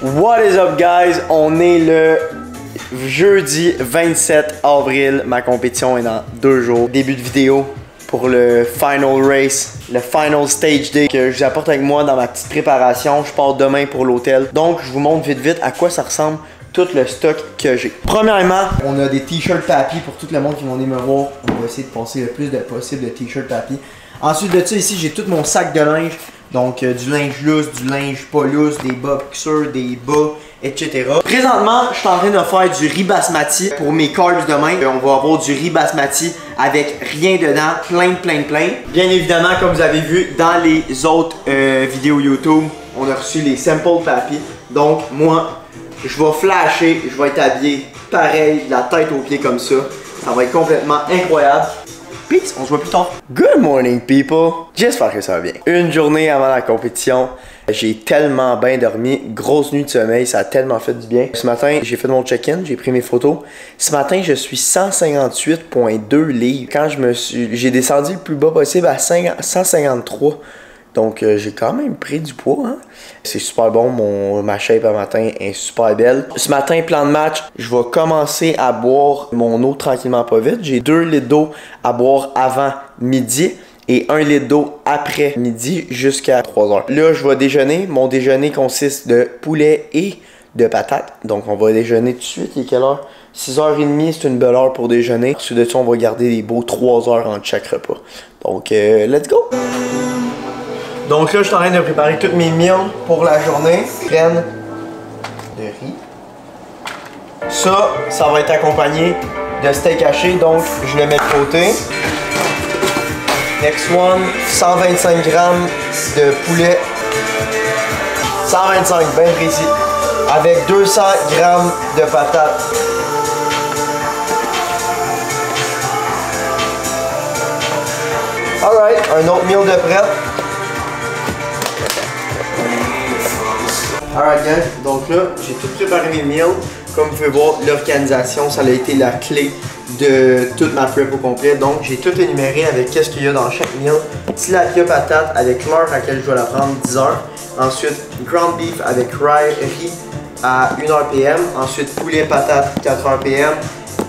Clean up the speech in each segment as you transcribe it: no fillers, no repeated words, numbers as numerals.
What is up guys? On est le jeudi 27 avril. Ma compétition est dans 2 jours. Début de vidéo pour le final race, le final stage day que je vous apporte avec moi dans ma petite préparation. Je pars demain pour l'hôtel. Donc je vous montre vite à quoi ça ressemble tout le stock que j'ai. Premièrement, on a des t-shirts Papy pour tout le monde qui vont venir me voir. On va essayer de passer le plus possible de t-shirts Papy. Ensuite de ça, ici, j'ai tout mon sac de linge. Donc, du linge lousse, du linge pas lousse, des boxers, des bas, etc. Présentement, je suis en train de faire du riz basmati pour mes carbs demain. On va avoir du riz basmati avec rien dedans, plein. Bien évidemment, comme vous avez vu dans les autres vidéos YouTube, on a reçu les samples Papy. Donc, moi, je vais flasher, je vais être habillé pareil, de la tête aux pieds comme ça. Ça va être complètement incroyable. Peace, on se voit plus tard. Good morning people, j'espère que ça va bien. Une journée avant la compétition, j'ai tellement bien dormi, grosse nuit de sommeil, ça a tellement fait du bien. Ce matin, j'ai fait mon check-in, j'ai pris mes photos. Ce matin, je suis 158,2 livres. Quand j'ai descendu le plus bas possible à 153. Donc j'ai quand même pris du poids, hein? C'est super bon, ma shape à matin est super belle. Ce matin, plan de match, je vais commencer à boire mon eau tranquillement pas vite. J'ai 2 litres d'eau à boire avant midi et 1 litre d'eau après midi jusqu'à 3 heures. Là, je vais déjeuner. Mon déjeuner consiste de poulet et de patates. Donc on va déjeuner tout de suite. Il est quelle heure? 6h30, c'est une belle heure pour déjeuner. Ensuite de ça, on va garder des beaux 3 heures entre chaque repas. Donc, let's go! Donc là, je suis en train de préparer toutes mes meals pour la journée. Graines de riz. Ça va être accompagné de steak haché, donc je le mets de côté. Next one, 125 grammes de poulet. 125, bien précis. Avec 200 grammes de patates. Alright, un autre meal de prêt. Alright guys, donc là, j'ai tout préparé mes meals. Comme vous pouvez voir, l'organisation, ça a été la clé de toute ma prep au complet. Donc, j'ai tout énuméré avec qu'est-ce qu'il y a dans chaque meal. Tilapia patate avec l'heure à laquelle je dois la prendre, 10 h. Ensuite, ground beef avec riz à 1 h PM. Ensuite, poulet patate, 4 h PM.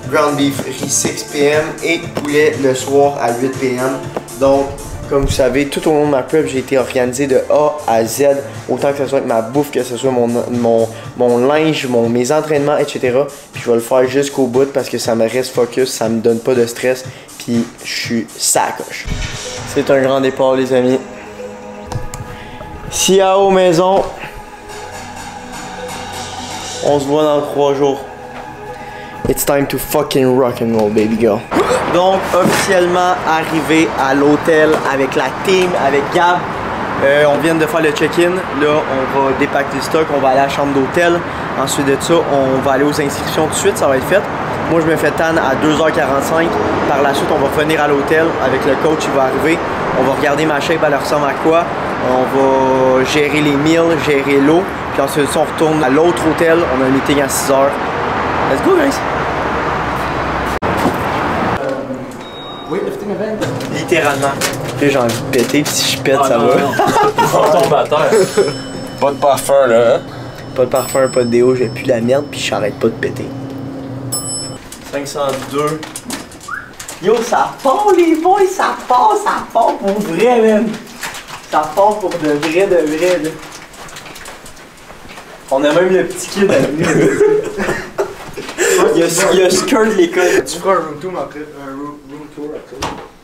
Ground beef, riz 6 PM. Et poulet le soir à 8 PM. Donc, comme vous savez, tout au long de ma prep, j'ai été organisé de A à Z, autant que ce soit avec ma bouffe, que ce soit mon linge, mes entraînements, etc. Puis je vais le faire jusqu'au bout parce que ça me reste focus, ça me donne pas de stress, puis je suis sacoche. C'est un grand départ les amis. Ciao maison. On se voit dans 3 jours. It's time to fucking rock and roll, baby girl. Donc, officiellement arrivé à l'hôtel avec la team, avec Gab. On vient de faire le check-in. Là, on va dépacker le stock, on va aller à la chambre d'hôtel. Ensuite de ça, on va aller aux inscriptions tout de suite, ça va être fait. Moi, je me fais tan à 2h45. Par la suite, on va revenir à l'hôtel avec le coach, il va arriver. On va regarder ma shape, elle ressemble à quoi. On va gérer les meals, gérer l'eau. Puis ensuite, on retourne à l'autre hôtel. On a un meeting à 6h. Let's go, guys! Oui, lifting event. Littéralement. Puis j'ai envie de péter, puis si je pète, ça va. On tombe à terre. Pas de parfum là, hein? Pas de parfum, pas de déo, j'ai plus la merde, puis j'arrête pas de péter. 502. Yo, ça part les boys, ça part pour vrai, man. Ça part pour de vrai, là. On a même le petit kid à venir. Il y a Skirt l'école. Tu feras un room tour après, un room tour après.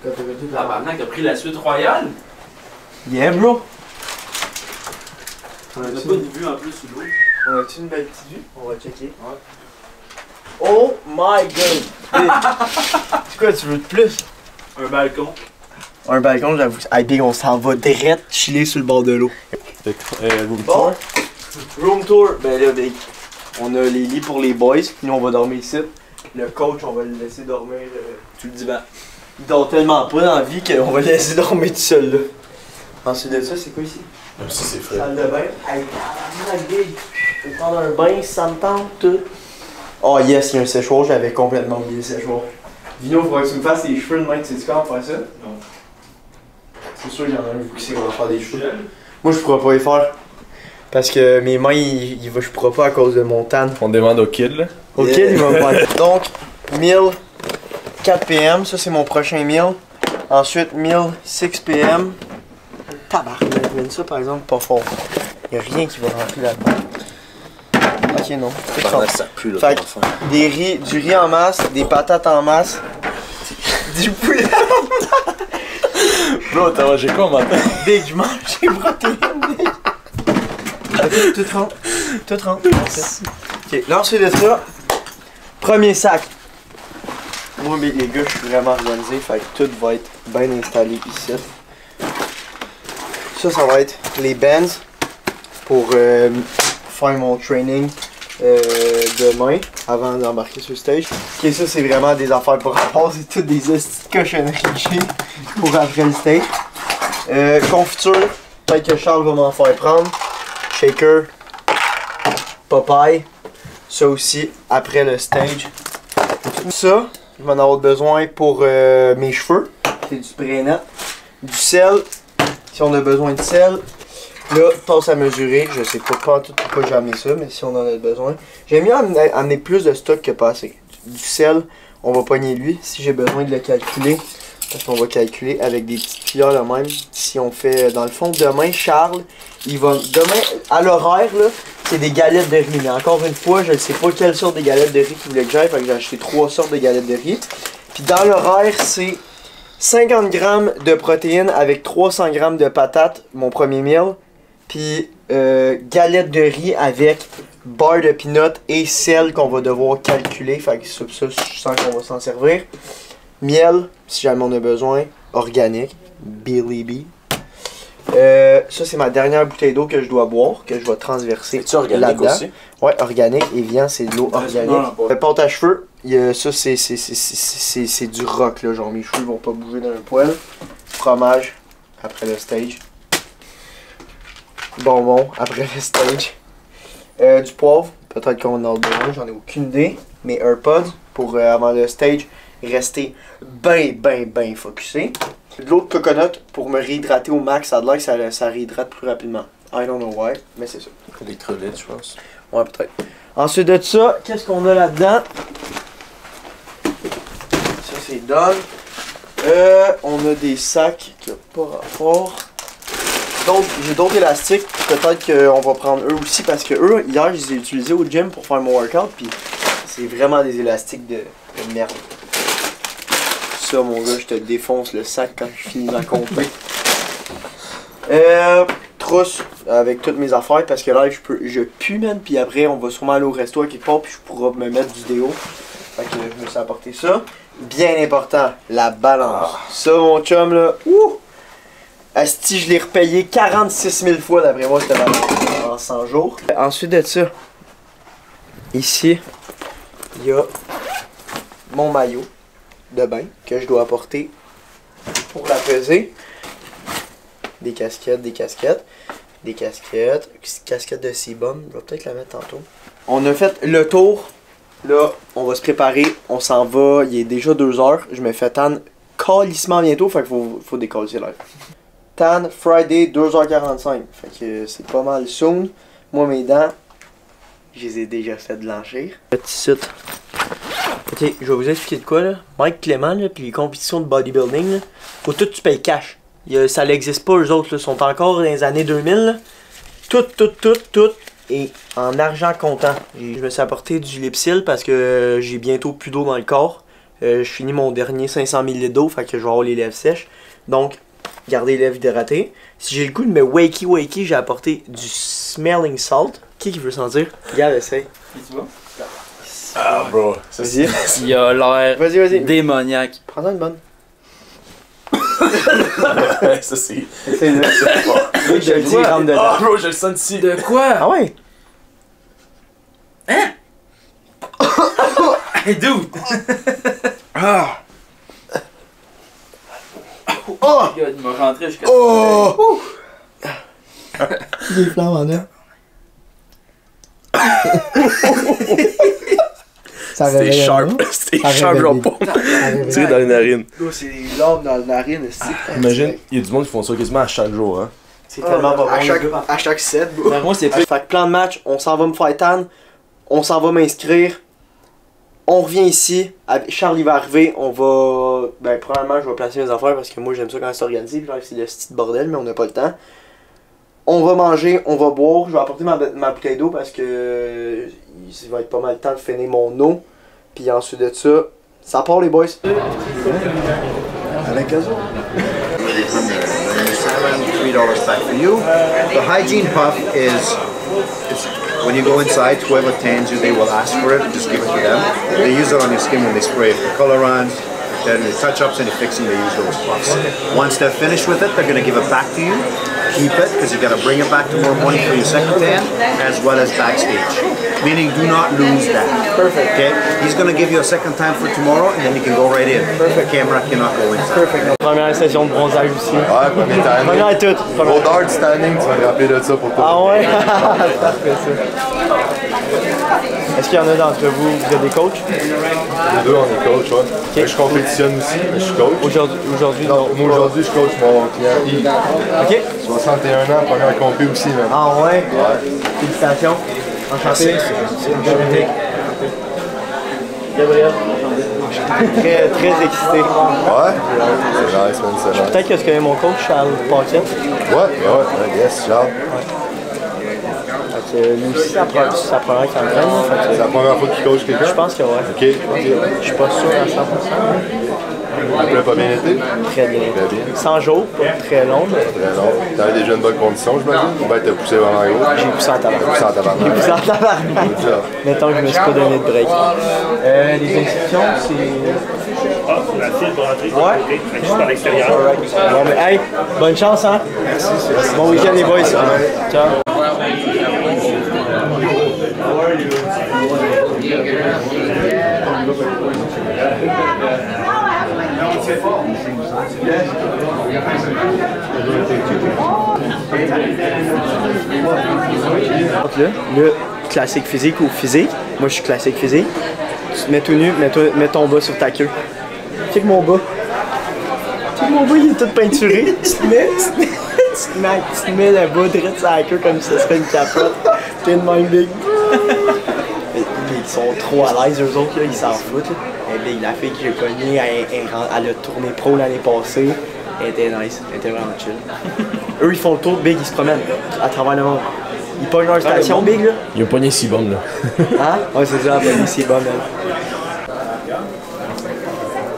Quand t'avais tout Ah, maintenant t'as pris la suite royale? Yeah, bro. On a pas une vue en plus sous l'eau. On a-tu une belle petite vue? On va checker. Ouais. Oh my god! C'est quoi, tu veux de plus? Un balcon. Un balcon, j'avoue. Hey, big, on s'en va direct chiller sur le bord de l'eau. Room Bon. Room tour. Ben là, big. On a les lits pour les boys. Nous, on va dormir ici. Le coach, on va le laisser dormir sur le divan. Il dort tellement pas dans la vie qu'on va le laisser dormir tout seul là. Ensuite de ça, c'est quoi ici? Même si c'est frais. Salle de bain. Hey, big. Je vais prendre un bain, ça me tente. Oh yes, il y a un séchoir, j'avais complètement oublié le séchoir. Vino, il faudrait que tu me fasses les cheveux de même, tu sais comment faire ça? Non. C'est sûr qu'il y en a un qui sait comment faire des cheveux. Moi, je pourrais pas les faire. Parce que mes mains, je pourrais pas à cause de mon tan. On demande au kid là. Ok, il va me prendre. Donc, meal 4 PM, ça c'est mon prochain meal. Ensuite, meal 6 PM. Tabarnak, mais ça par exemple, pas fort. Y'a rien qui va rentrer là-dedans. Ok, non. Ça pue là. Fait que du riz en masse, des patates en masse, du poulet en masse. Bro, t'as mangé quoi matin? Big, je mange des protéines. Ok, tout rentre. Tout rentre. Ok, là ensuite de ça, premier sac. Moi, les gars, je suis vraiment organisé, fait que tout va être bien installé ici. Ça va être les bands pour faire mon training demain avant d'embarquer sur le stage. Ok, ça c'est vraiment des affaires pour rapport, c'est toutes des petites cochonneries que j'ai pour après le stage. Confiture, peut-être que Charles va m'en faire prendre. Shaker, Popeye, ça aussi après le stage. Ça, je vais en avoir besoin pour mes cheveux, c'est du spray net. Du sel, si on a besoin de sel. Là, tasse à mesurer, je sais pas tout pourquoi j'ai amené ça, mais si on en a besoin. J'aime mieux amener plus de stock que pas assez. Du sel, on va pogner lui, si j'ai besoin de le calculer. Parce qu'on va calculer avec des petites cuillères là même. Si on fait, dans le fond, demain, Charles, demain, à l'horaire, là, c'est des galettes de riz. Mais encore une fois, je ne sais pas quelle sorte de galettes de riz qu'il voulait que j'aille, fait que j'ai acheté 3 sortes de galettes de riz. Puis dans l'horaire, c'est 50 grammes de protéines avec 300 grammes de patates, mon premier meal. Puis galette de riz avec beurre de peanut et sel qu'on va devoir calculer. Fait que ça, je sens qu'on va s'en servir. Miel, si jamais on a besoin. Organique. Billy B. Ça, c'est ma dernière bouteille d'eau que je dois boire, que je vais transverser là-dedans. Ouais, organique. Evian, c'est de l'eau organique. Pâte à cheveux, ça, c'est du rock, là. Genre, mes cheveux vont pas bouger dans un poêle. Fromage, après le stage. Bonbons après le stage. Du poivre, peut-être qu'on en a besoin, j'en ai aucune idée. Mes AirPods pour avant le stage rester ben focusé. De l'eau de coconut pour me réhydrater au max, ça a l'air que ça réhydrate plus rapidement. I don't know why, mais c'est ça. Électrolytes, je pense. Ouais, peut-être. Ensuite de ça, qu'est-ce qu'on a là-dedans? Ça c'est done. On a des sacs qui n'ont pas rapport. J'ai d'autres élastiques, peut-être qu'on va prendre eux aussi parce que eux, hier, je les ai utilisés au gym pour faire mon workout, puis c'est vraiment des élastiques de merde. Ça, mon gars, je te défonce le sac quand je finis ma compé. Trousse avec toutes mes affaires parce que là, je pue, man, puis après, on va sûrement aller au resto à quelque part, puis je pourrai me mettre du déo. Fait que je me suis apporté ça. Bien important, la balance. Ça, mon chum, là, ouh! Asti, je l'ai repayé 46 000 fois d'après moi, cette balance en 100 jours. Ensuite de ça, ici, il y a mon maillot de bain que je dois apporter pour la peser. Des casquettes, casquettes de Seabum, je vais peut-être la mettre tantôt. On a fait le tour, là, on va se préparer, on s'en va, il est déjà 2 heures, je me fais tan calissement bientôt, fait qu'il faut décoller l'air. Tan Friday 2h45, fait que c'est pas mal soon. Moi mes dents, je les ai déjà fait blanchir. Petit site. Ok, je vais vous expliquer de quoi là. Mike Clément là, puis les compétitions de bodybuilding là, faut tout tu payes cash. Ça n'existe pas, eux autres là, sont encore dans les années 2000 là. Tout et en argent comptant. Je me suis apporté du Lipsil parce que j'ai bientôt plus d'eau dans le corps. Je finis mon dernier 500 ml d'eau, fait que je vais avoir les lèvres sèches. Donc garder les lèvres hydratées. Si j'ai le goût de me wakey, j'ai apporté du smelling salt. Qui veut sentir? Regarde, essaye. Tu vois? Ah, bro. Vas-y. Il a l'air démoniaque. Prends-en une bonne. Ça, c'est. Essaye-le. Oui, je le dis, il rentre dedans. Ah, bro, je le sens ici. De quoi? Ah ouais? Hein? Hey, dude! Ah! Oh! Il m'a rentré jusqu'à... Oh! Des flammes en là. C'était sharp. C'était sharp, genre pas. Tiré dans les narines. C'est des larmes dans la narine. Imagine, il y a du monde qui font ça quasiment à chaque jour, hein. C'est tellement pas bon. À chaque set, bro. Ben, moi, c'est plus. Fait que plan de match, on s'en va me faire tan, on s'en va m'inscrire, on revient ici, Charles il va arriver, on va... Ben probablement je vais placer mes affaires parce que moi j'aime ça quand c'est organisé, puis c'est le petit bordel mais on n'a pas le temps. On va manger, on va boire, je vais apporter ma bouteille d'eau parce que il va être pas mal de temps de finir mon eau, puis ensuite de ça part les boys. À l'occasion. $3 back for you. The hygiene puff is when you go inside, whoever tans you, they will ask for it. Just give it to them. They use it on your skin when they spray it for color on. Then the touch-ups and the fixing, they use those puffs. Once they're finished with it, they're going to give it back to you. Keep it, because you got to bring it back tomorrow morning for your second tan, as well as backstage. Meaning, do not lose that. Perfect. Okay? He's going to give you a second time for tomorrow, and then you can go right in. Perfect. The camera cannot go inside. Perfect. Première session de bronzage aussi. Ouais, premier tanning. Première et toute. Odeur du tanning, tu vas te rappeler de ça pour toi. Ah ouais? Parfait ça. Est-ce qu'il y en a d'entre vous, vous êtes des coachs? Les deux, on est coach, ouais. Okay. Je compétitionne aussi, mais je suis coach. Aujourd'hui, Non, moi aujourd'hui, je coach mon client Yves. Ok. 61 ans, première compé aussi, même. Ah ouais? Ouais. Félicitations. Enchanté. C'est Gabriel. Très, très excité. Ouais? C'est nice, man, c'est nice. Peut-être que je connais mon coach, Charles Paquette. Ouais, yes, Charles. Lui aussi, c'est la première qu'il entraîne. C'est la première fois qu'il coach quelqu'un? Je pense que ouais. Ok. Je suis pas sûr à 100%. Tu l'as pas bien été? Très bien. Très bien. 100 jours, pas très long. Mais... Très long. T'avais déjà une bonne condition, j'imagine? Ou bien t'as poussé vraiment gros? j'ai poussé en tabarnak. Poussé en tabarnak. J'ai poussé en tabarnak. Mettons que je me suis pas donné de break. Les inscriptions, c'est... Ah, la file pour entrer, Ouais. juste à l'extérieur. Bon, mais hey, bonne chance, hein? Merci. Bon week-end, les boys. Ciao. Le classique physique ou physique. Moi, je suis classique physique. Tu te mets tout nu, mets ton bas sur ta queue. Check mon bas. Check mon bas, il est tout peinturé. Tu te mets le bas direct sur la queue comme si ce serait une capote. T'es de même big. Ils sont trop à l'aise, eux autres, là, ils s'en foutent. Là. Et big, la fille que j'ai cognée, elle a tourné pro l'année passée. Elle était nice, elle était vraiment chill. Eux, ils font le tour, big, ils se promènent à travers le monde. Ils pognent leur station, big, là. Ils ont pogné si bon, là. Hein? Ouais, c'est ça, la c'est bon, elle.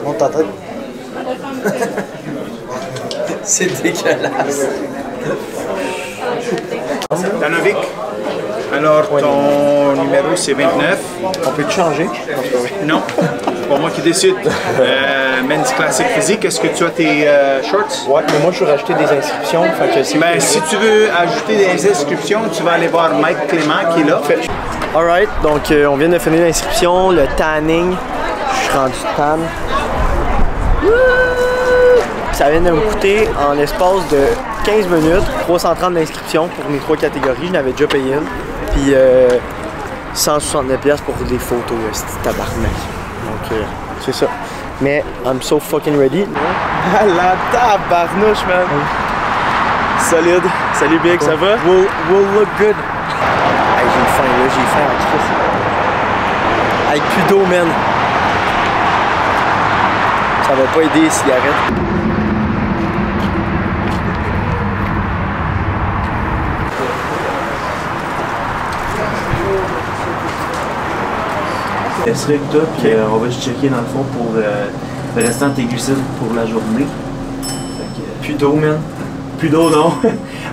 Monte ta tête. C'est dégueulasse. Danovic, alors ton numéro c'est 29. On peut te changer? Non, c'est pas moi qui décide. Men's Classic Physique, est-ce que tu as tes shorts? Ouais, mais moi je veux rajouter des inscriptions. Fait que Si tu veux ajouter des inscriptions, tu vas aller voir Mike Clément qui est là. Alright, donc on vient de finir l'inscription, le tanning. Je suis rendu tan. Ça vient de me coûter en l'espace de 15 minutes, 330 d'inscription pour mes 3 catégories. Je n'avais déjà payé une. Puis 169$ pour des photos, c'est tabarnak. Donc c'est ça. Mais I'm so fucking ready. Ah la tabarnouche, man! Solide. Salut Big, ça va? We'll look good. Hey, j'ai faim là, j'ai faim en Christ. Avec plus d'eau, man. Ça va pas aider les cigarettes. Laisserai que toi, puis on va juste checker dans le fond pour le restant de tes glucides pour la journée. Plus d'eau, man. Plus d'eau, non.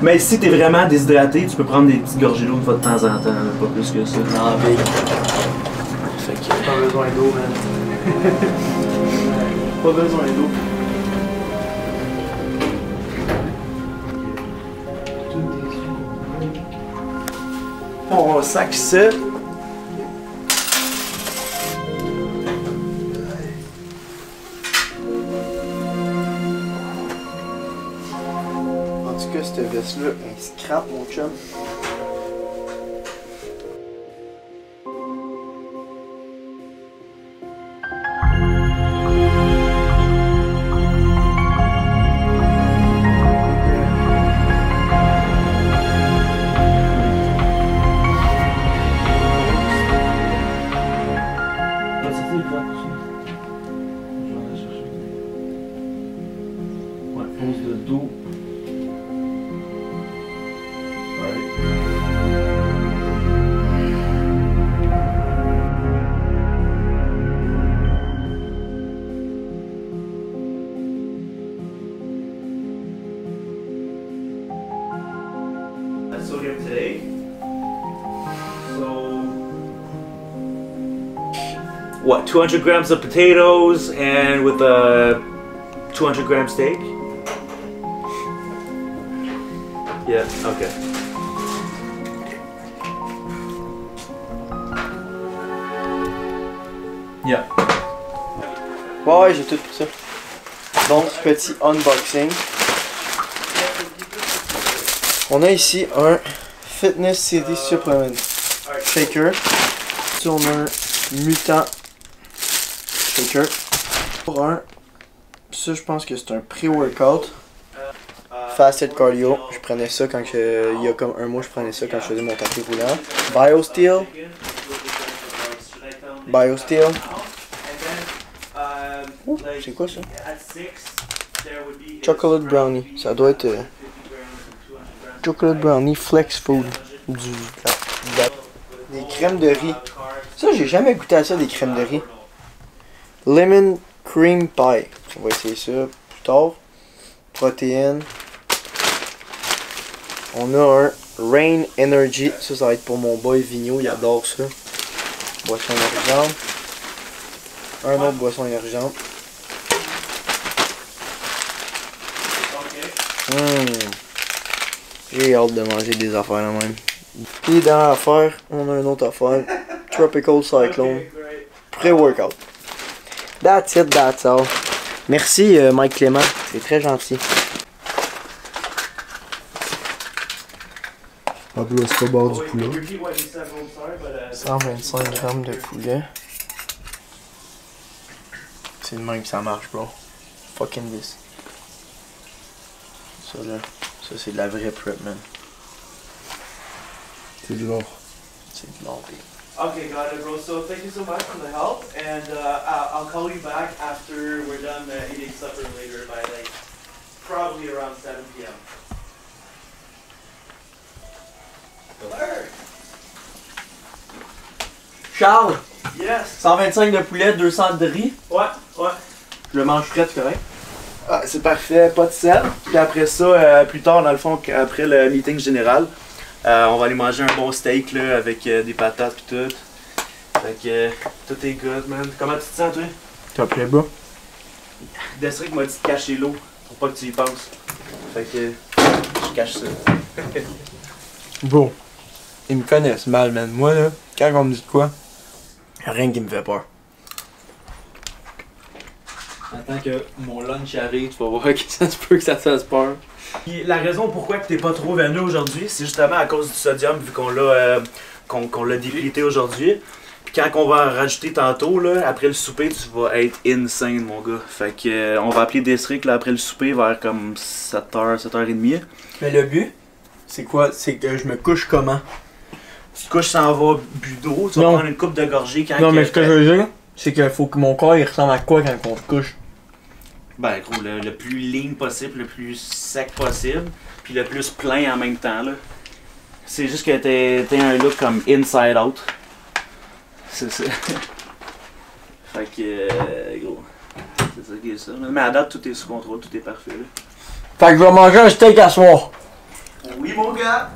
Mais si t'es vraiment déshydraté, tu peux prendre des petites gorgées d'eau une fois de temps en temps, pas plus que ça. Non, big. Fait que pas besoin d'eau, man. Pas besoin d'eau. On sac ça. En tout cas, cette veste-là, elle scrape, mon chum. what, 200 grams of potatoes and with a 200 gram steak? Yeah, okay. Yeah. Ouais, j'ai tout pour ça. Donc, petit unboxing. On a ici un Fitness City Supplement Shaker. Ici, on a un Mutant Shaker. Pour un, ça, je pense que c'est un pré-workout. Fasted Cardio. Je prenais ça quand il y a comme un mois, je prenais ça quand je faisais mon tapis roulant. BioSteel. BioSteel. Oh, c'est quoi ça? Chocolate Brownie. Ça doit être Chocolate Brownie Flex Food. Des crèmes de riz. Ça, j'ai jamais goûté à ça, des crèmes de riz. Lemon Cream Pie. On va essayer ça plus tard. Protéines. On a un Rain Energy. Ça va être pour mon boy Vigno. Il adore ça. Boisson énergisante. Un autre boisson énergisante. J'ai hâte de manger des affaires là même. Et dans l'affaire, on a une autre affaire. Tropical Cyclone. Pré-workout. That's it, that's all. Merci Mike Clément, c'est très gentil. Pablo Escobar du poulet. 125 grammes de poulet. C'est le même que ça marche, bro. Fucking this. Ça là, ça c'est de la vraie prep, man. C'est de l'or. C'est de l'or, big. Okay, got it, bro. So thank you so much for the help, and I'll call you back after we're done eating supper later by like probably around 7 p.m. Charles! Yes. 125 de poulet, 200 de riz. Ouais. Je le mange frais, correct? Ah, c'est parfait, pas de sel. Puis après ça, plus tard, dans le fond, après le meeting général, on va aller manger un bon steak là, avec des patates pis tout. Fait que tout est good, man. Comment tu te sens, toi? T'as plaît, bro? Destrick m'a dit de cacher l'eau pour pas que tu y penses. Fait que je cache ça. Bro, ils me connaissent mal, man. Moi, là, quand on me dit quoi, y'a rien qui me fait peur. Attends que mon lunch arrive, tu vas voir que ça se peut que ça se fasse peur. La raison pourquoi t'es pas trop veineux aujourd'hui, c'est justement à cause du sodium, vu qu'on l'a qu'on l'a déplété aujourd'hui. Puis quand on va en rajouter tantôt, là, après le souper, tu vas être insane, mon gars. Fait que on va appeler Destrick là, après le souper vers comme 7h, 7h30. Mais le but, c'est quoi? C'est que je me couche comment? Tu te couches sans avoir bu d'eau, tu vas prendre une coupe de gorgée quand Non, mais ce que je veux dire, c'est qu'il faut que mon corps il ressemble à quoi quand on se couche? Ben gros, le plus lean possible, le plus sec possible, puis le plus plein en même temps là. C'est juste que t'es un look comme inside out. C'est ça. Fait que gros, c'est ça qui est ça. Là. Mais à date tout est sous contrôle, tout est parfait là. Fait que je vais manger un steak à soir. Oui mon gars!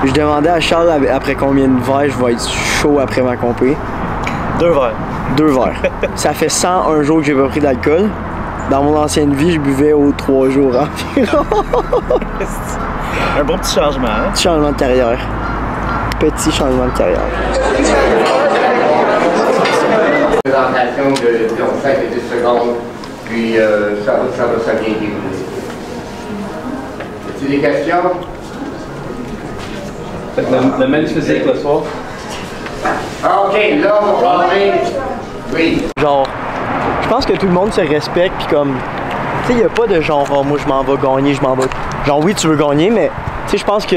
Je demandais à Charles après combien de verres je vais être chaud après ma compé. 2 verres. 2 verres. Ça fait 101 jours que j'ai pas pris d'alcool. Dans mon ancienne vie, je buvais aux 3 jours environ. Un bon petit changement, hein? Petit changement de carrière. Petit changement de carrière. Présentation de 5 à 10 secondes, puis ça va bien dérouler. As-tu des questions? Le même physique le soir. OK, là, on va parler. Oui. Genre, je pense que tout le monde se respecte, puis comme, tu sais, il n'y a pas de genre, oh, moi je m'en vais gagner, je m'en vais. Genre, oui, tu veux gagner, mais tu sais, je pense que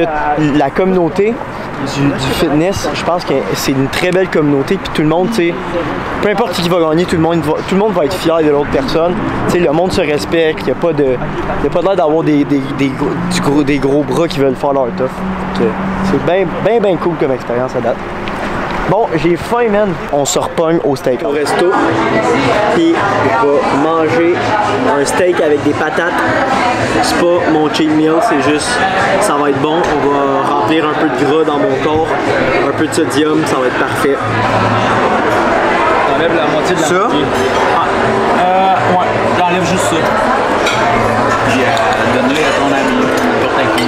la communauté du fitness, je pense que c'est une très belle communauté, puis tout le monde, tu sais, peu importe qui va gagner, tout le monde va être fier de l'autre personne. Tu sais, le monde se respecte, il n'y a pas l'air d'avoir des gros bras qui veulent faire leur tough. C'est bien cool comme expérience à date. Bon, j'ai faim, man. On se repogne au steak au resto. Puis, je vais manger un steak avec des patates. C'est pas mon cheat meal, c'est juste, ça va être bon. On va remplir un peu de gras dans mon corps, un peu de sodium, ça va être parfait. T'enlèves la moitié de la moitié. Ouais, j'enlève juste ça. Puis, donne-le à ton ami, n'importe à qui.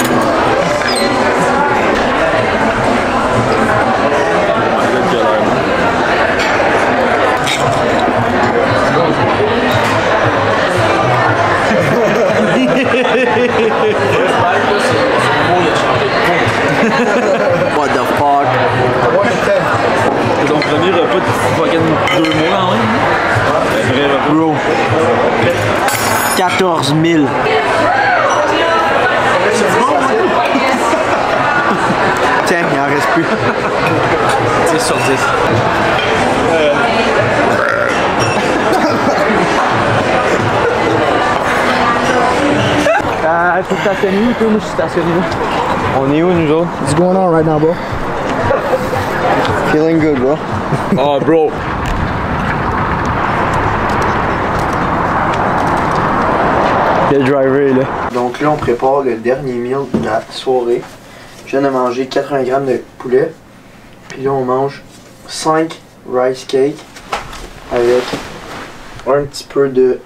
What the fuck? C'est ton premier repas de fucking 2 mois en même. Vrai repas. Bro. 14 000. Tiens, il en reste plus. 10 sur 10. Faut stationner où, toi? Moi, je suis stationné là. On est où, nous autres? What's going on right now, bro? Feeling good, bro. Oh, bro. Le driver est là. Donc là, on prépare le dernier meal de la soirée. Je viens de manger 80 grammes de poulet. Puis là, on mange 5 rice cakes avec un petit peu de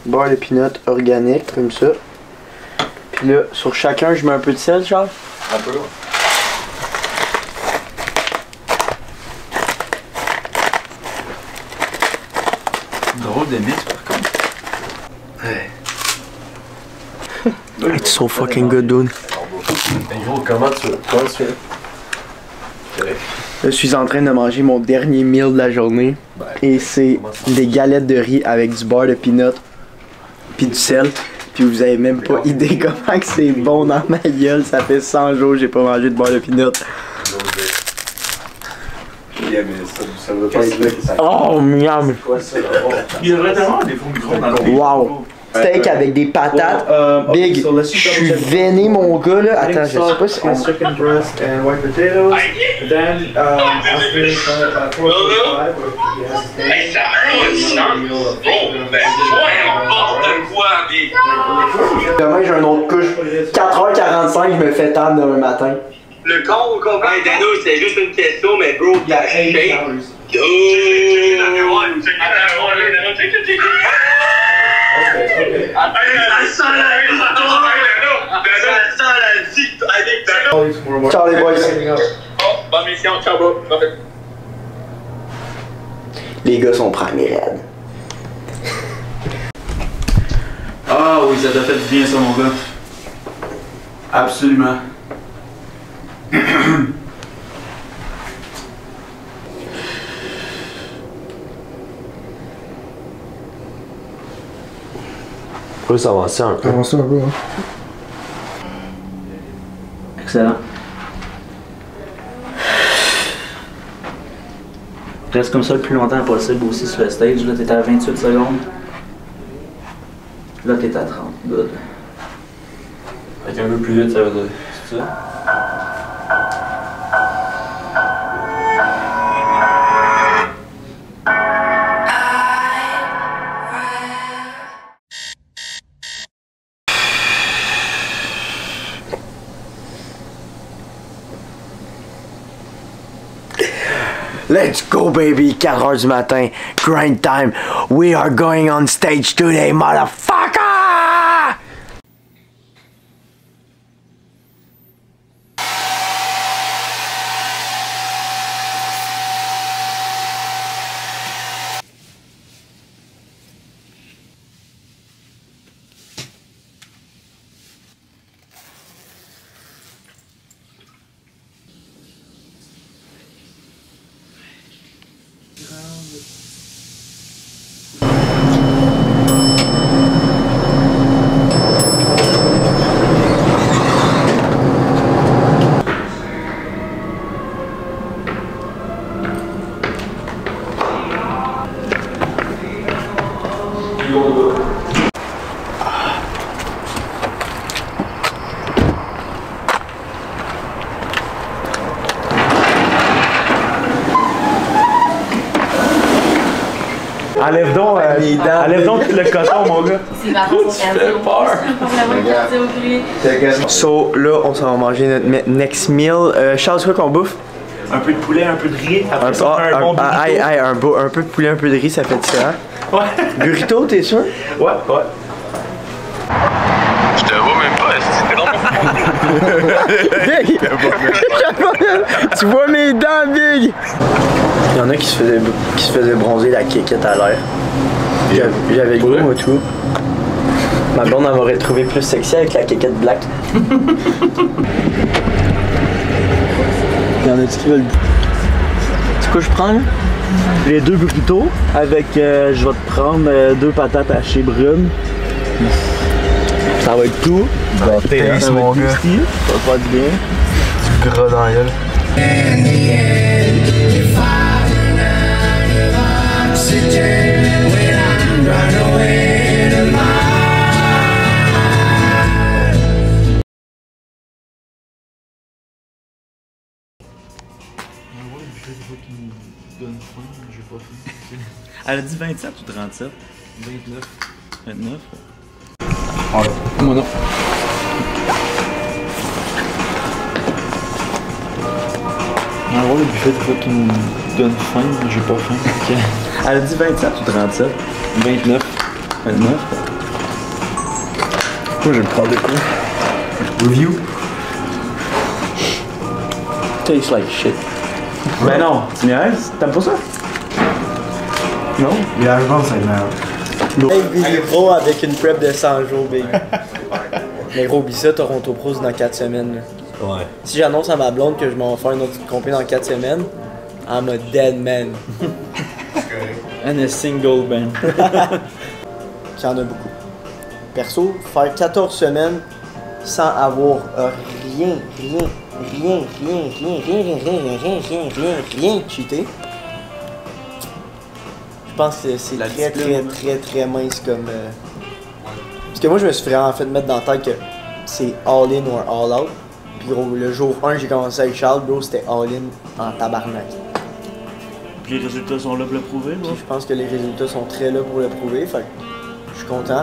beurre de peanut organique, comme ça. Puis là, sur chacun, je mets un peu de sel, Charles. Un peu. Drôle de mix, par contre. It's so fucking good, dude. Mais gros, comment tu fais? Je suis en train de manger mon dernier meal de la journée. Et c'est des galettes de riz avec du beurre de peanut. Puis du sel. Puis vous avez même pas idée comment que c'est bon dans ma gueule. Ça fait 100 jours que j'ai pas mangé de beurre de peanut. Yeah, mais ça veut pas être là que ça. Oh, miam! Il y aurait tellement des faux micros dans le Wow! Steak avec des patates. Big. Je suis veiné, mon gars, là. Attends, je sais pas si... Chicken breast and white potatoes. Then, after 4:45, Hey, ça a un sens! Bon, ben, n'importe quoi, Big! Demain, j'ai un autre couche. 4h45, je me fais table demain matin. Le con, quoi? Hey, Dano, c'est juste une question, mais bro, t'as shape. Ciao les boys. Bonne mission, ciao bro. Les gars sont prêts, mes raids. Ah oui, ça t'a fait du bien ça, mon gars. Absolument. On peut s'avancer un peu. Comment ça, bro? Excellent. Reste comme ça le plus longtemps possible aussi sur le stage. Là, t'es à 28 secondes. Là, t'es à 30. Good. Avec un peu plus vite, ça veut dire. C'est ça? Let's go, baby! 4h du matin, grind time. We are going on stage today, motherfucker! Enlève donc, tout le coton, mon gars. C'est ma façon. So, là, on s'en va manger notre next meal. Charles, c'est quoi qu'on bouffe? Un peu de poulet, un peu de riz. Après ça, un bon burrito. Un peu de poulet, un peu de riz, ça fait différent. Ouais. Burrito, t'es sûr? Ouais. Je te vois même pas, c'est Big! Tu vois mes dents, Big! Il y en a qui se faisaient bronzer la kékette à l'air. J'avais le goût, moi, tout. Ma blonde, elle m'aurait trouvé plus sexy avec la kékette black. Il y en a-tu qui veulent... C'est quoi je prends, là? Les 2 burritos avec, je vais te prendre 2 patates hachées brunes. Ça va être tout. Taste, mon gars. Ça va faire du bien. Du gras dans la gueule. Elle a dit 27 ou 37? 29. 29? Moi non. On va voir le buffet de fois qui nous donne faim, j'ai pas faim. Okay. Elle a dit 27 ou 37? 29. 29? Moi, je vais le prendre de coup. Review. Tastes like shit. Ben non, tu niaises? T'aimes pas ça? Non? Yeah, je pense que c'est meilleur. Hey, Big Pro avec une prep de 100 jours, Big. Mais gros, oublie ça, Toronto Pro, c'est dans 4 semaines. Là. Ouais. Si j'annonce à ma blonde que je m'en vais faire une autre compé dans 4 semaines, I'm a dead man. And a single band. Il y en a beaucoup. Perso, faire 14 semaines sans avoir rien cheaté. Je pense que c'est très mince comme... Parce que moi, je me suis vraiment fait mettre dans la tête que c'est all in or all out. Puis gros, le jour 1, j'ai commencé avec Charles, bro, c'était all in en tabarnak. Puis les résultats sont là pour le prouver, bro. Puis je pense que les résultats sont très là pour le prouver, fait que je suis content.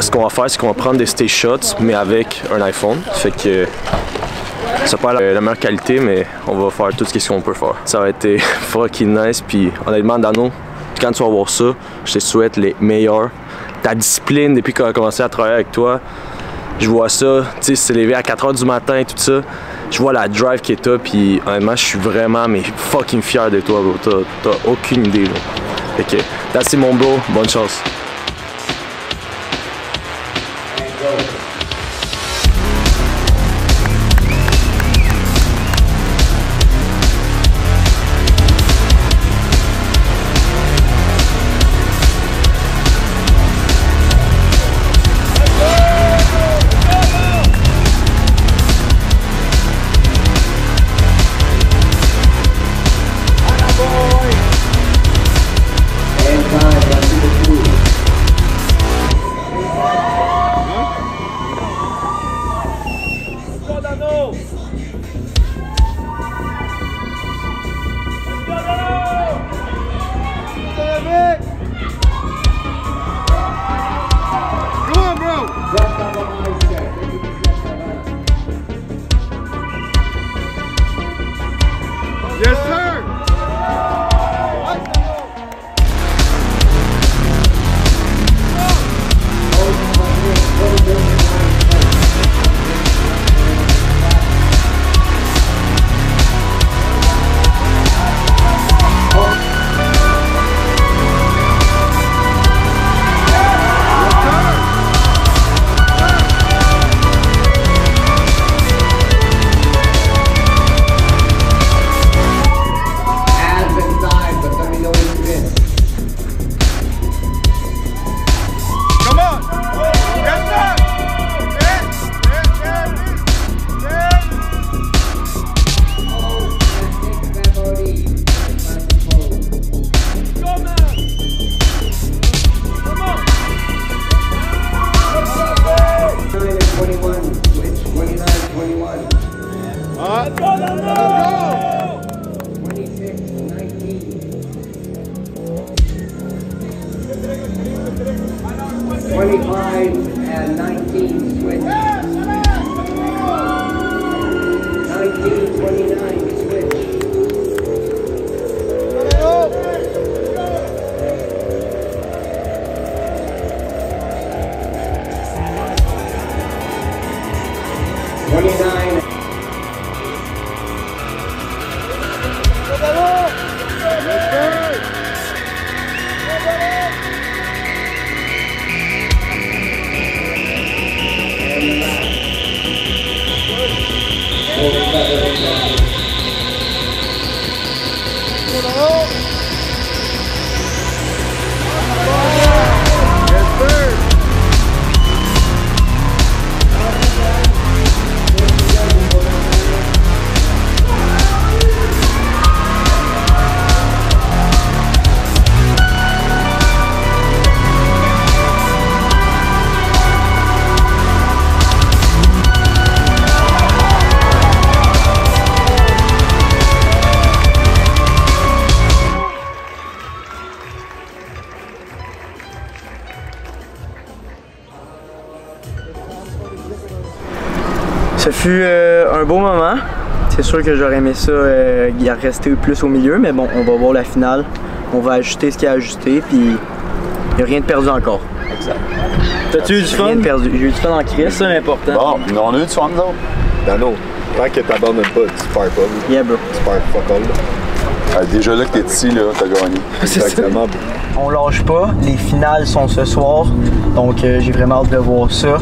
Ce qu'on va faire, c'est qu'on va prendre des stage shots, mais avec un iPhone. Fait que c'est pas la meilleure qualité, mais on va faire tout ce qu'on peut faire. Ça va être fucking nice, puis honnêtement, Dano, quand tu vas voir ça, je te souhaite les meilleurs. Ta discipline, depuis qu'on a commencé à travailler avec toi, je vois ça, tu sais, c'est levé à 4h du matin, tout ça. Je vois la drive qui est là, puis honnêtement, je suis vraiment fucking fier de toi, bro. T'as aucune idée, là. Fait que, that's it, mon bro, bonne chance. Ce fut un beau moment. C'est sûr que j'aurais aimé ça rester plus au milieu, mais bon, on va voir la finale. On va ajuster ce qu'il y a à ajuster, puis il n'y a rien de perdu encore. Exact. T'as-tu eu du fun? Rien de perdu. J'ai eu du fun en crise, c'est l'important. Bon, on a eu du fun, donc. Dano, tant que t'abandonnes pas, tu perds pas. Yeah, bro. Tu perds fuck all. Déjà là que t'es ici, là, t'as gagné. C'est exactement. On lâche pas. Les finales sont ce soir, donc j'ai vraiment hâte de voir ça.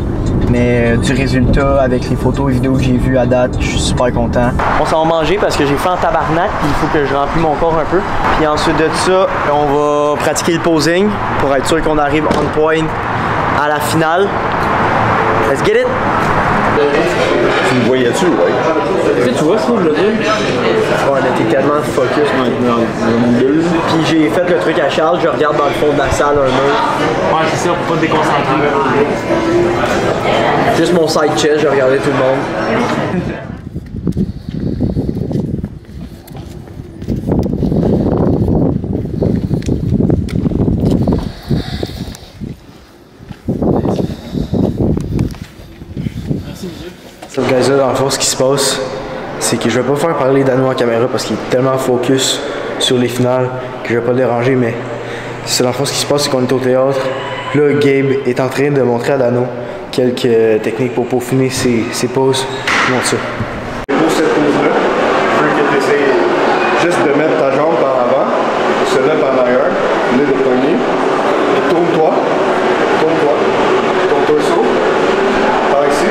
Mais du résultat, avec les photos et vidéos que j'ai vues à date, je suis super content. On s'en va manger parce que j'ai faim en tabarnak, puis il faut que je remplis mon corps un peu. Puis ensuite de ça, on va pratiquer le posing pour être sûr qu'on arrive on point à la finale. Let's get it! Tu me voyais-tu, ouais? Est-ce que tu vois ça, je veux dire? Ouais, mais t'es tellement focus maintenant. Puis j'ai fait le truc à Charles, je regarde dans le fond de la salle un mur. Ouais, c'est ça, pour pas te déconcentrer. Juste mon side chest, je regardais tout le monde. So guys, là, dans le fond, ce qui se passe, c'est que je vais pas faire parler Dano en caméra parce qu'il est tellement focus sur les finales que je vais pas le déranger, mais c'est dans le fond, ce qui se passe, c'est qu'on est au théâtre. Là, Gabe est en train de montrer à Dano quelques techniques pour peaufiner ses poses. Je montre ça. Pour cette pose-là, je veux que tu essayes juste de mettre ta jambe par avant, celle-là par l'arrière, là de pogner, et tourne-toi, ton torso, par ici.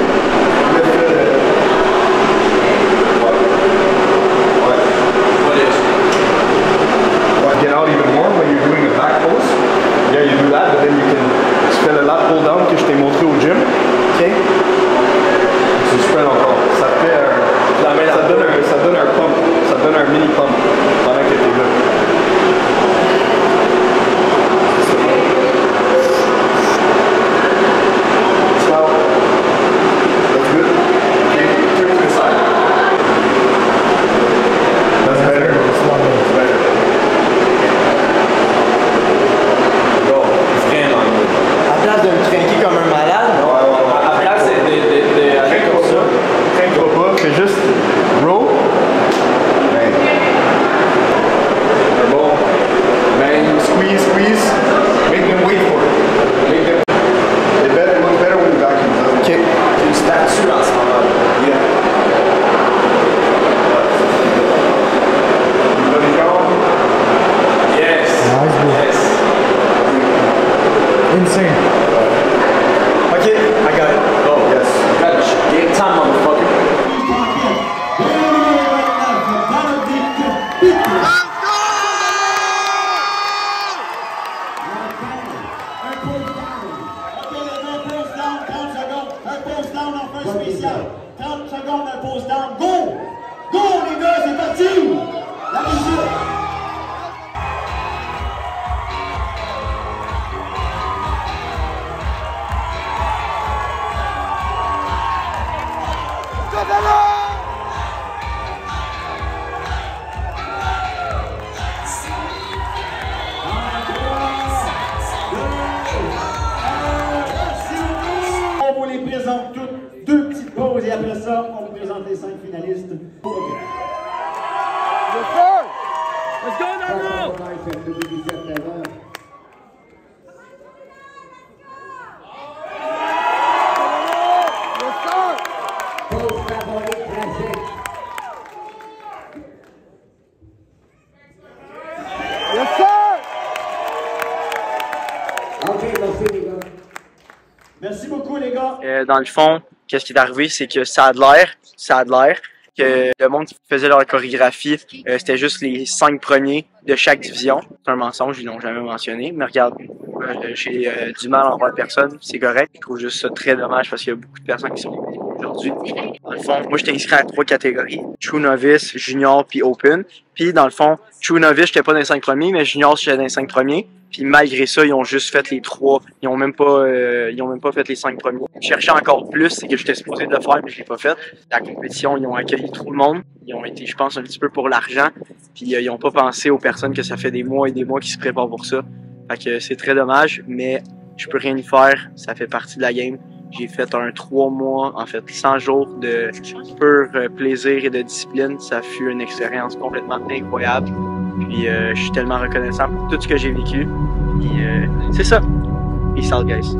Get out even more when you're doing a back pose. Yeah, you do that, but then you can. Tu fais le lat pull down que je t'ai montré au gym. Ok. Tu fais encore. Ça te fait ça donne un pump. Ça donne un mini pump pendant que t'es là. Smile. That's good. Okay, turn to the side. That's better. That's better. À place de me trinquer comme un malade, À place d'aller comme ça. Crains-toi pas, fais juste roll. Bon. Man, squeeze. Make them wait for it. It look better when you vacuum. Okay. Une statue en ce moment. Yeah. You let it go. Yes. Yes. insane. Ok, I got it. Oh, yes. Got game time, motherfucker. Spécial. 30 secondes, un pause down. Go! Go, les gars, c'est parti! La musique! On vous les présente toutes. Deux petites pauses et après ça, on vous présente les 5 finalistes. Let's go, Dano! Let's go! dans le fond, qu'est-ce qui est arrivé, c'est que ça a de l'air que le monde qui faisait leur chorégraphie, c'était juste les 5 premiers de chaque division. C'est un mensonge, ils l'ont jamais mentionné. Mais regarde, j'ai du mal envers personne, c'est correct. Je trouve juste ça très dommage parce qu'il y a beaucoup de personnes qui sont aujourd'hui. Dans le fond, moi j'étais inscrit à 3 catégories. True Novice, Junior puis Open. Puis dans le fond, True Novice, j'étais pas dans les 5 premiers, mais Junior, j'étais dans les 5 premiers. Puis malgré ça, ils ont juste fait les 3. Ils ont même pas fait les 5 premiers. Je cherchais encore plus, c'est que j'étais supposé de le faire, mais je l'ai pas fait. La compétition, ils ont accueilli tout le monde. Ils ont été, je pense, un petit peu pour l'argent. Puis ils ont pas pensé aux personnes que ça fait des mois et des mois qui se préparent pour ça. Fait que c'est très dommage, mais je peux rien y faire. Ça fait partie de la game. J'ai fait un 3 mois, en fait 100 jours de pur plaisir et de discipline. Ça fut une expérience complètement incroyable. Puis je suis tellement reconnaissant pour tout ce que j'ai vécu. Puis c'est ça. Peace out, guys.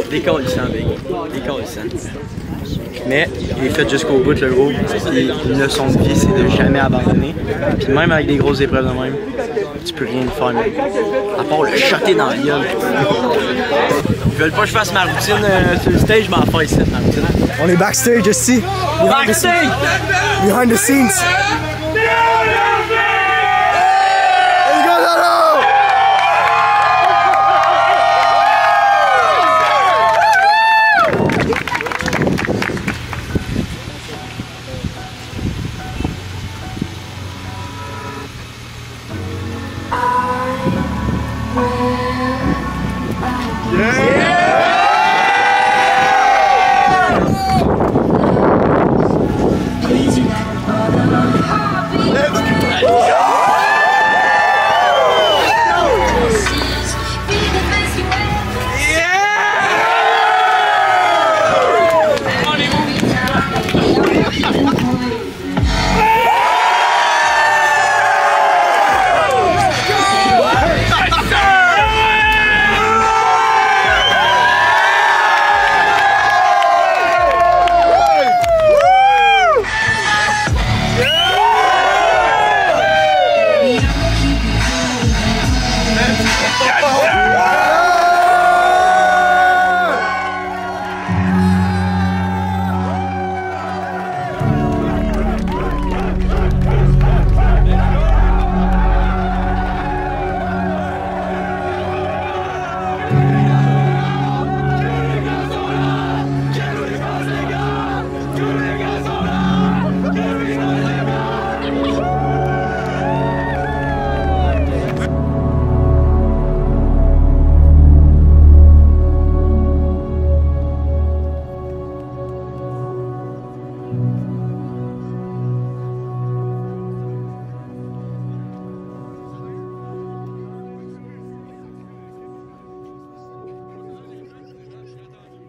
Décalissant, Big. Décalissant. Mais il est fait jusqu'au bout, le gros. Puis une leçon de vie, c'est de jamais abandonner. Puis même avec des grosses épreuves de même, tu peux rien faire, mais à part le shotter dans la gueule. Ils veulent pas que je fasse ma routine sur le stage, je m'en fais ici, ma routine. On est backstage ici. Backstage! Behind the scenes.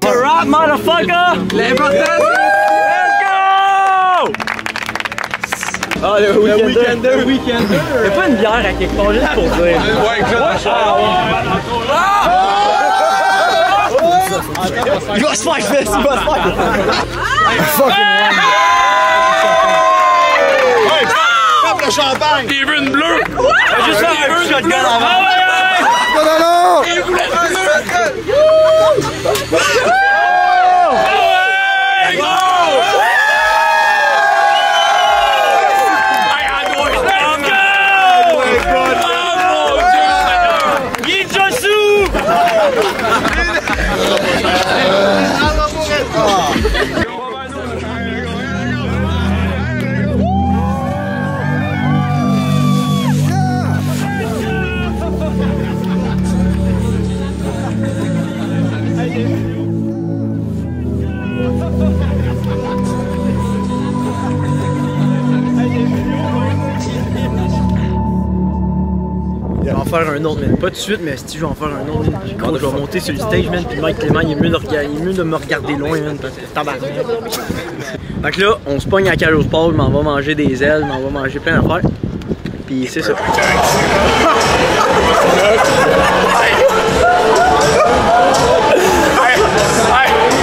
Rock, motherfucker! L'important, let's go! Ah, le Weekender! Le Weekender! Y'a pas une bière à quelque part juste pour dire. Il va se faire fesser, il va se faire! Tape le champagne! Il veut une bleue! Juste faire un shotgun avant! faire un autre, man. Pas tout de suite, mais si je vais en faire un autre, man. Je vais monter sur le stage, man. Puis Mike Clément, il est mieux de me regarder loin, man. Parce que tabarnak. Fait que là, on se pogne à cage au sport, je m'en vais manger des ailes, je m'en vais manger plein d'affaires. Puis c'est ça.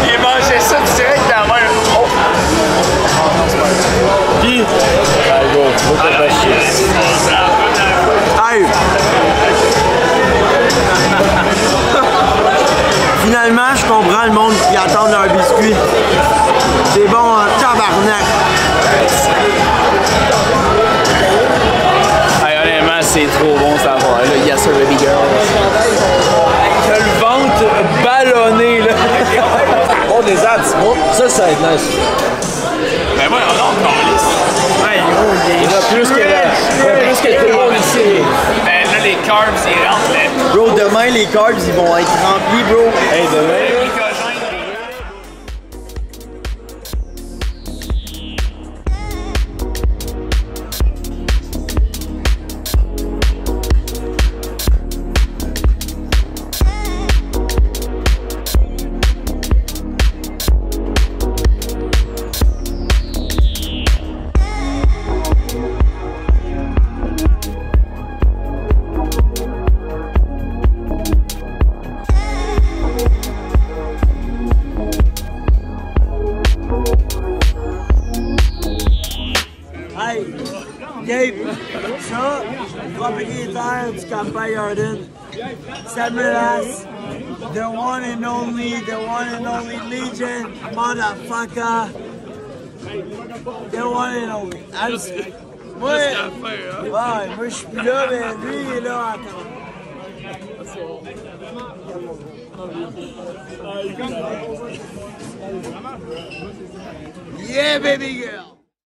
Il mangeait ça direct dans la main. Puis... Finalement, je comprends le monde qui attend leur biscuit. C'est bon en tabarnak. Hey, honnêtement, c'est trop bon cette affaire-là. Yes sir, baby girl. T'as le ventre ballonné, là. Oh, des abs. Oh, ça va être nice. Mais moi, on a encore lisse. Ouais, gros, il y en a plus que tout le monde ici. Mais là, les carbs, ils rentrent là. Bro, demain, les carbs, ils vont être remplis, bro. Hey, demain. Gabe, ça, propriétaire du Campbell Yarden, Samuelas, the one and only Legion, motherfucker, the one and only. Moi, je suis plus là, mais lui, il est là encore. Yeah, baby girl!